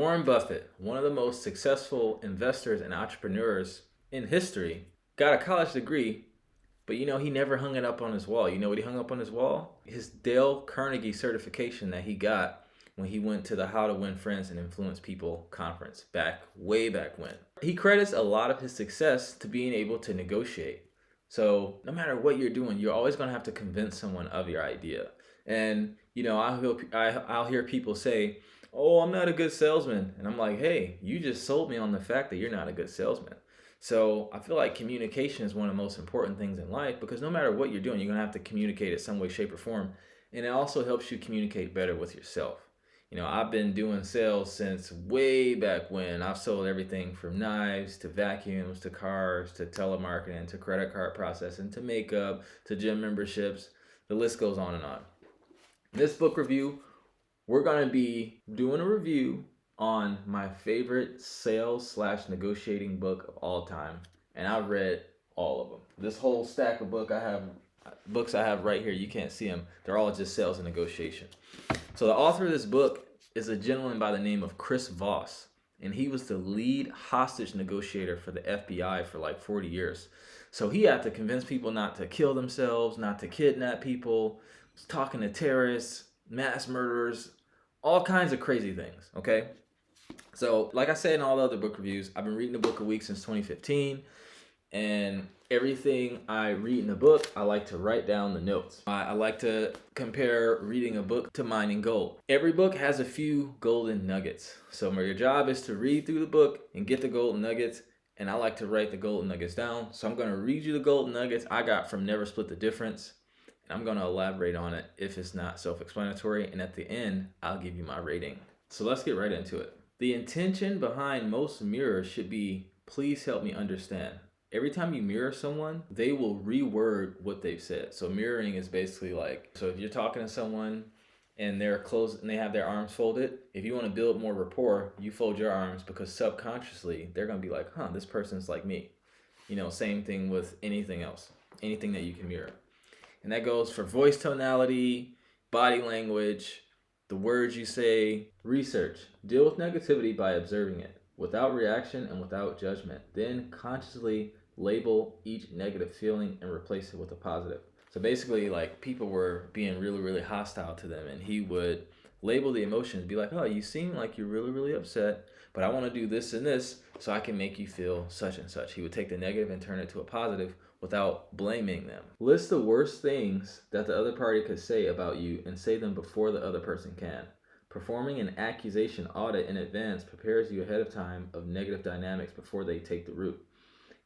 Warren Buffett, one of the most successful investors and entrepreneurs in history, got a college degree, but he never hung it up on his wall. You know what he hung up on his wall? His Dale Carnegie certification that he got when he went to the How to Win Friends and Influence People conference way back when. He credits a lot of his success to being able to negotiate. So no matter what you're doing, you're always going to have to convince someone of your idea. And I'll hear people say, "Oh, I'm not a good salesman," and I'm like, "Hey, you just sold me on the fact that you're not a good salesman." So I feel like communication is one of the most important things in life, because no matter what you're doing, you're gonna have to communicate in some way, shape, or form, and it also helps you communicate better with yourself. I've been doing sales since way back when. I've sold everything from knives to vacuums to cars to telemarketing to credit card processing to makeup to gym memberships. The list goes on and on. This book review, we're going to be doing a review on my favorite sales/negotiating book of all time. And I've read all of them. This whole stack of books I have right here, you can't see them. They're all just sales and negotiation. So the author of this book is a gentleman by the name of Chris Voss. And he was the lead hostage negotiator for the FBI for like 40 years. So he had to convince people not to kill themselves, not to kidnap people, talking to terrorists, mass murderers, all kinds of crazy things, okay? So like I said in all the other book reviews, I've been reading a book a week since 2015. And everything I read in the book, I like to write down the notes. I like to compare reading a book to mining gold. Every book has a few golden nuggets. So your job is to read through the book and get the golden nuggets. And I like to write the golden nuggets down. So I'm going to read you the golden nuggets I got from Never Split the Difference. And I'm going to elaborate on it if it's not self-explanatory. And at the end, I'll give you my rating. So let's get right into it. The intention behind most mirrors should be, please help me understand. Every time you mirror someone, they will reword what they've said. So mirroring is basically like, so if you're talking to someone and they're closed and they have their arms folded, if you want to build more rapport, you fold your arms, because subconsciously they're going to be like, this person's like me. Same thing with anything else, anything that you can mirror. And that goes for voice tonality, body language, the words you say. Research. Deal with negativity by observing it, without reaction and without judgment. Then consciously label each negative feeling and replace it with a positive. So basically, like, people were being really, really hostile to them, and he would label the emotions, be like, "Oh, you seem like you're really, really upset, but I want to do this and this so I can make you feel such and such." He would take the negative and turn it to a positive without blaming them. List the worst things that the other party could say about you and say them before the other person can. Performing an accusation audit in advance prepares you ahead of time of negative dynamics before they take the root.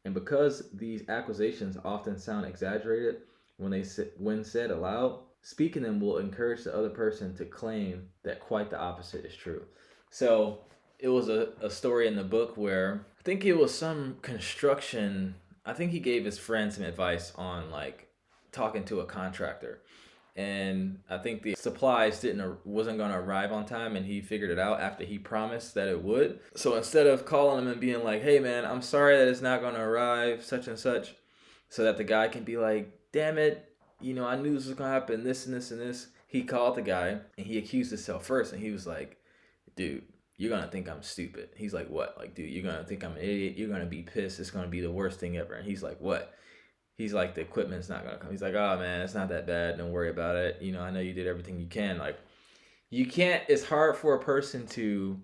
And because these accusations often sound exaggerated when said aloud, speaking them will encourage the other person to claim that quite the opposite is true. So it was a story in the book where I think it was some construction. I think he gave his friend some advice on like talking to a contractor. And I think the supplies wasn't going to arrive on time, and he figured it out after he promised that it would. So instead of calling him and being like, "Hey man, I'm sorry that it's not going to arrive, such and such," so that the guy can be like, "Damn it, I knew this was going to happen, this and this and this," he called the guy and he accused himself first, and he was like, "Dude, you're going to think I'm stupid." He's like, "What?" Like, "Dude, you're going to think I'm an idiot. You're going to be pissed. It's going to be the worst thing ever." And he's like, "What?" He's like, "The equipment's not going to come." He's like, "Oh man, it's not that bad. Don't worry about it. I know you did everything you can." Like, you can't, it's hard for a person to,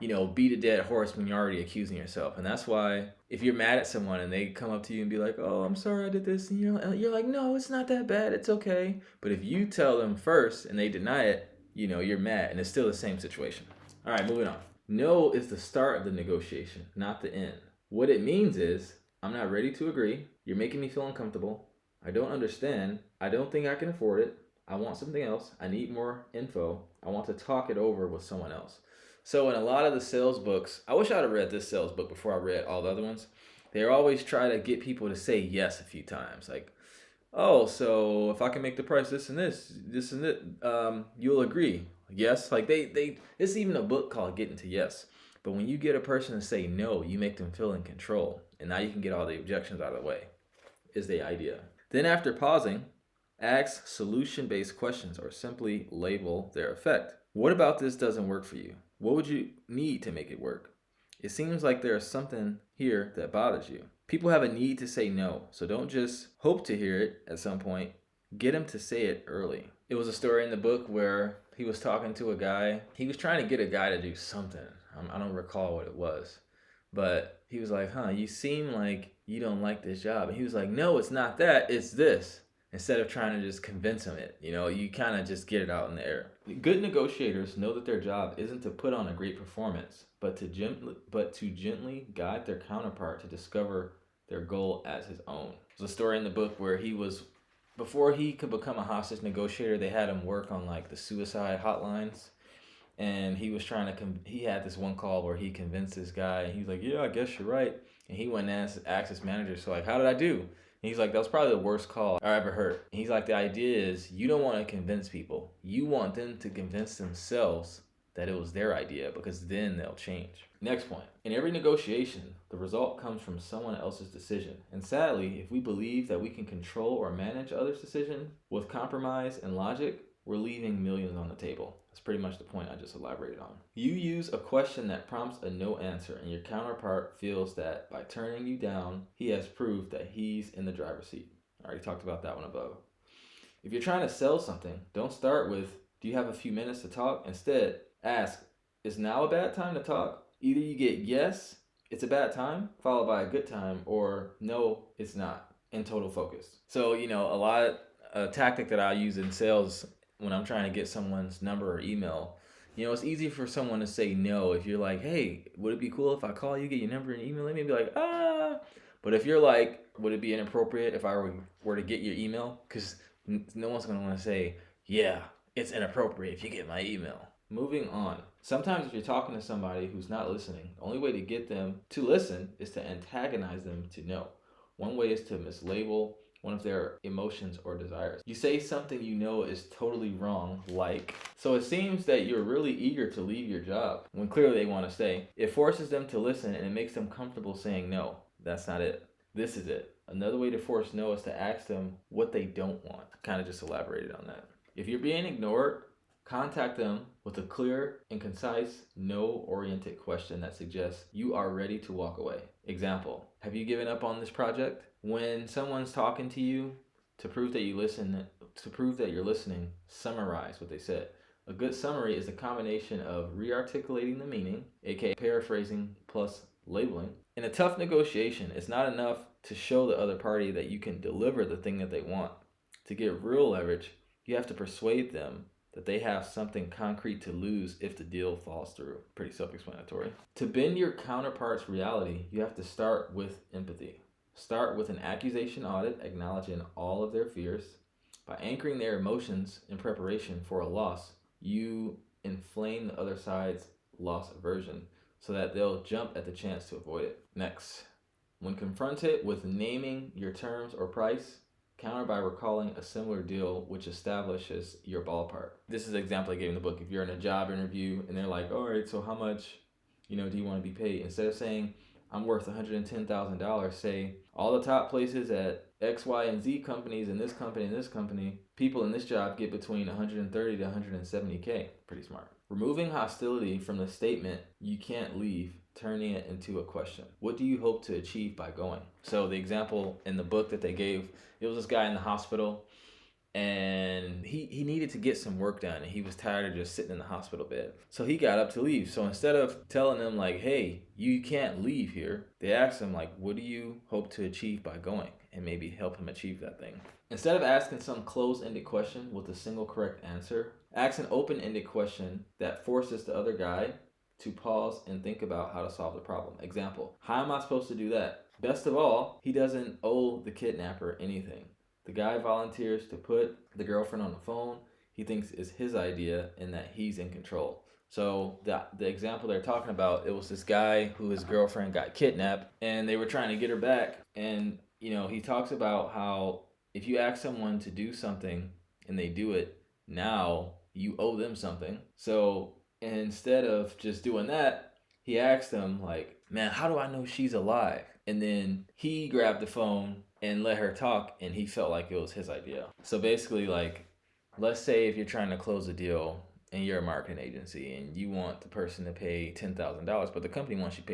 beat a dead horse when you're already accusing yourself. And that's why if you're mad at someone and they come up to you and be like, "Oh, I'm sorry I did this," and you're like, "No, it's not that bad. It's okay." But if you tell them first and they deny it, you're mad, and it's still the same situation. All right, moving on. No is the start of the negotiation, not the end. What it means is, I'm not ready to agree. You're making me feel uncomfortable. I don't understand. I don't think I can afford it. I want something else. I need more info. I want to talk it over with someone else. So in a lot of the sales books, I wish I'd have read this sales book before I read all the other ones. They always try to get people to say yes a few times. Like, "Oh, so if I can make the price this and this and that, you'll agree." Yes. Like it's even a book called Getting to Yes. But when you get a person to say no, you make them feel in control. And now you can get all the objections out of the way, is the idea. Then after pausing, ask solution-based questions or simply label their effect. What about this doesn't work for you? What would you need to make it work? It seems like there's something here that bothers you. People have a need to say no, so don't just hope to hear it at some point. Get them to say it early. It was a story in the book where he was talking to a guy. He was trying to get a guy to do something. I don't recall what it was. But he was like, you seem like you don't like this job. And he was like, no, it's not that, it's this. Instead of trying to just convince him it, you kind of just get it out in the air. Good negotiators know that their job isn't to put on a great performance, but to gently guide their counterpart to discover their goal as his own. There's a story in the book where before he could become a hostage negotiator, they had him work on like the suicide hotlines. And he was he had this one call where he convinced this guy, and he was like, yeah, I guess you're right. And he went and asked his manager, so like, how did I do? And he's like, that was probably the worst call I ever heard. And he's like, the idea is you don't want to convince people. You want them to convince themselves that it was their idea, because then they'll change. Next point. In every negotiation, the result comes from someone else's decision. And sadly, if we believe that we can control or manage others' decision with compromise and logic, we're leaving millions on the table. That's pretty much the point I just elaborated on. You use a question that prompts a no answer, and your counterpart feels that by turning you down, he has proved that he's in the driver's seat. I already talked about that one above. If you're trying to sell something, don't start with, do you have a few minutes to talk? Instead, ask, is now a bad time to talk? Either you get yes, it's a bad time, followed by a good time, or no, it's not, in total focus. So, a tactic that I use in sales when I'm trying to get someone's number or email, it's easy for someone to say no. If you're like, hey, would it be cool if I call you, get your number and email? They may be like, ah. But if you're like, would it be inappropriate if I were to get your email? Because no one's going to want to say, yeah, it's inappropriate if you get my email. Moving on. Sometimes if you're talking to somebody who's not listening, the only way to get them to listen is to antagonize them to no. One way is to mislabel one of their emotions or desires. You say something you know is totally wrong, like, so it seems that you're really eager to leave your job, when clearly they want to stay. It forces them to listen, and it makes them comfortable saying no. That's not it. This is it. Another way to force no is to ask them what they don't want. I kind of just elaborated on that. If you're being ignored, contact them with a clear and concise, no-oriented question that suggests you are ready to walk away. Example, have you given up on this project? When someone's talking to you, to prove that you're listening, summarize what they said. A good summary is a combination of re-articulating the meaning, aka paraphrasing plus labeling. In a tough negotiation, it's not enough to show the other party that you can deliver the thing that they want. To get real leverage, you have to persuade them that they have something concrete to lose if the deal falls through. Pretty self-explanatory. To bend your counterpart's reality, you have to start with empathy. Start with an accusation audit, acknowledging all of their fears. By anchoring their emotions in preparation for a loss, you inflame the other side's loss aversion so that they'll jump at the chance to avoid it. Next, when confronted with naming your terms or price, counter by recalling a similar deal which establishes your ballpark. This is the example I gave in the book. If you're in a job interview and they're like, all right, so how much do you want to be paid? Instead of saying, I'm worth $110,000, say, all the top places at X, Y, and Z companies and this company, people in this job get between 130 to 170K. Pretty smart. Removing hostility from the statement, you can't leave, turning it into a question. What do you hope to achieve by going? So the example in the book that they gave, it was this guy in the hospital, and he needed to get some work done, and he was tired of just sitting in the hospital bed. So he got up to leave. So instead of telling them like, hey, you can't leave here, they asked him like, what do you hope to achieve by going? And maybe help him achieve that thing. Instead of asking some closed-ended question with a single correct answer, ask an open-ended question that forces the other guy to pause and think about how to solve the problem. Example, how am I supposed to do that? Best of all, he doesn't owe the kidnapper anything. The guy volunteers to put the girlfriend on the phone. He thinks it's his idea and that he's in control. So the example they're talking about, it was this guy who his girlfriend got kidnapped and they were trying to get her back. And, he talks about how if you ask someone to do something and they do it, now you owe them something. So instead of just doing that, he asked them like, man, how do I know she's alive? And then he grabbed the phone and let her talk, and he felt like it was his idea. So basically, like, let's say if you're trying to close a deal and you're a marketing agency and you want the person to pay $10,000, but the company wants you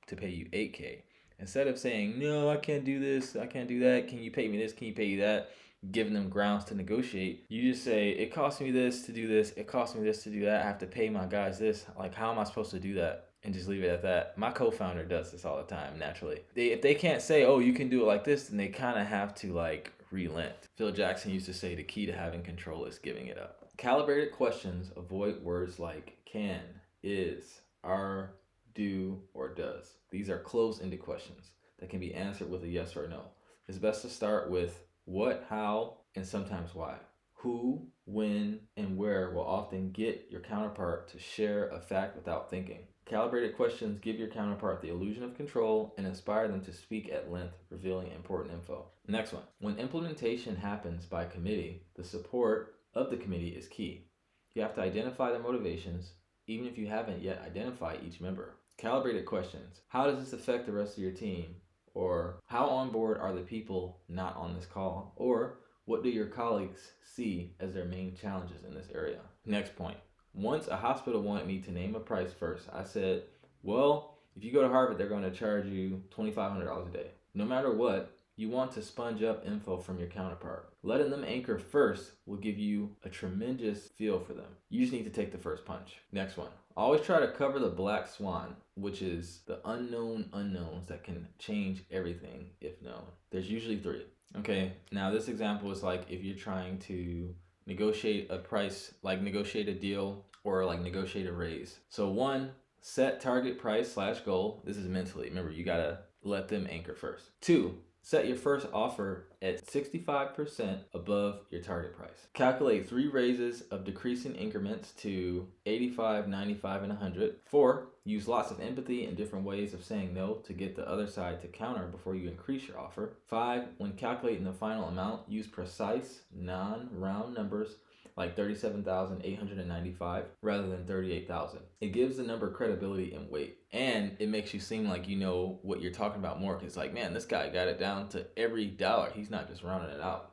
to pay you $8K. Instead of saying, no, I can't do this, I can't do that, can you pay me this, can you pay you that, giving them grounds to negotiate, you just say, it costs me this to do this, it costs me this to do that, I have to pay my guys this. Like, how am I supposed to do that? And just leave it at that. My co-founder does this all the time, naturally. If they can't say, oh, you can do it like this, then they kind of have to like relent. Phil Jackson used to say the key to having control is giving it up. Calibrated questions avoid words like can, is, are, do, or does. These are closed-ended questions that can be answered with a yes or no. It's best to start with what, how, and sometimes why. Who, when, and where will often get your counterpart to share a fact without thinking. Calibrated questions give your counterpart the illusion of control and inspire them to speak at length, revealing important info. Next one. When implementation happens by committee, the support of the committee is key. You have to identify their motivations, even if you haven't yet identified each member. Calibrated questions. How does this affect the rest of your team? Or how on board are the people not on this call? Or what do your colleagues see as their main challenges in this area? Next point. Once a hospital wanted me to name a price first. I said, well, if you go to Harvard, they're going to charge you $2,500 a day. No matter what, you want to sponge up info from your counterpart. Letting them anchor first will give you a tremendous feel for them. You just need to take the first punch. Next one. Always try to cover the black swan, which is the unknown unknowns that can change everything if known. There's usually 3. Okay, now this example is like if you're trying to negotiate a price, like negotiate a deal or like negotiate a raise. So 1, set target price / goal. This is mentally. Remember, you gotta let them anchor first. 2, set your first offer at 65% above your target price. Calculate 3 raises of decreasing increments to 85, 95, and 100. 4, use lots of empathy and different ways of saying no to get the other side to counter before you increase your offer. 5, when calculating the final amount, use precise, non-round numbers like 37,895 rather than 38,000. It gives the number credibility and weight, and it makes you seem like you know what you're talking about more. Cause like, man, this guy got it down to every dollar. He's not just rounding it out.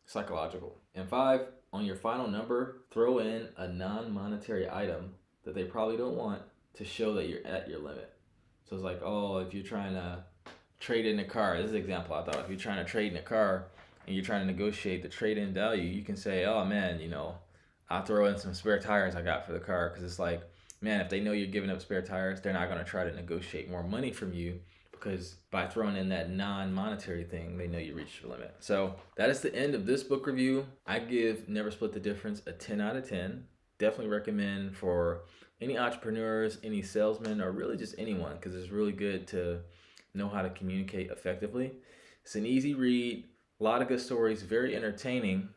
Psychological. And 5, on your final number, throw in a non-monetary item that they probably don't want to show that you're at your limit. So it's like, oh, if you're trying to trade in a car, this is an example I thought. If you're trying to trade in a car, and you're trying to negotiate the trade-in value, you can say, oh man, I'll throw in some spare tires I got for the car. Because it's like, man, if they know you're giving up spare tires, they're not going to try to negotiate more money from you, because by throwing in that non-monetary thing, they know you reached your limit. So that is the end of this book review. I give Never Split the Difference a 10 out of 10. Definitely recommend for any entrepreneurs, any salesmen, or really just anyone, because it's really good to know how to communicate effectively. It's an easy read. A lot of good stories, very entertaining.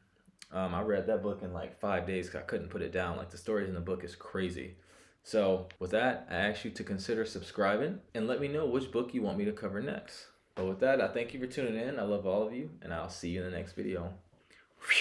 I read that book in like 5 days because I couldn't put it down. Like, the stories in the book is crazy. So with that, I ask you to consider subscribing and let me know which book you want me to cover next. But with that, I thank you for tuning in. I love all of you, and I'll see you in the next video. Whew.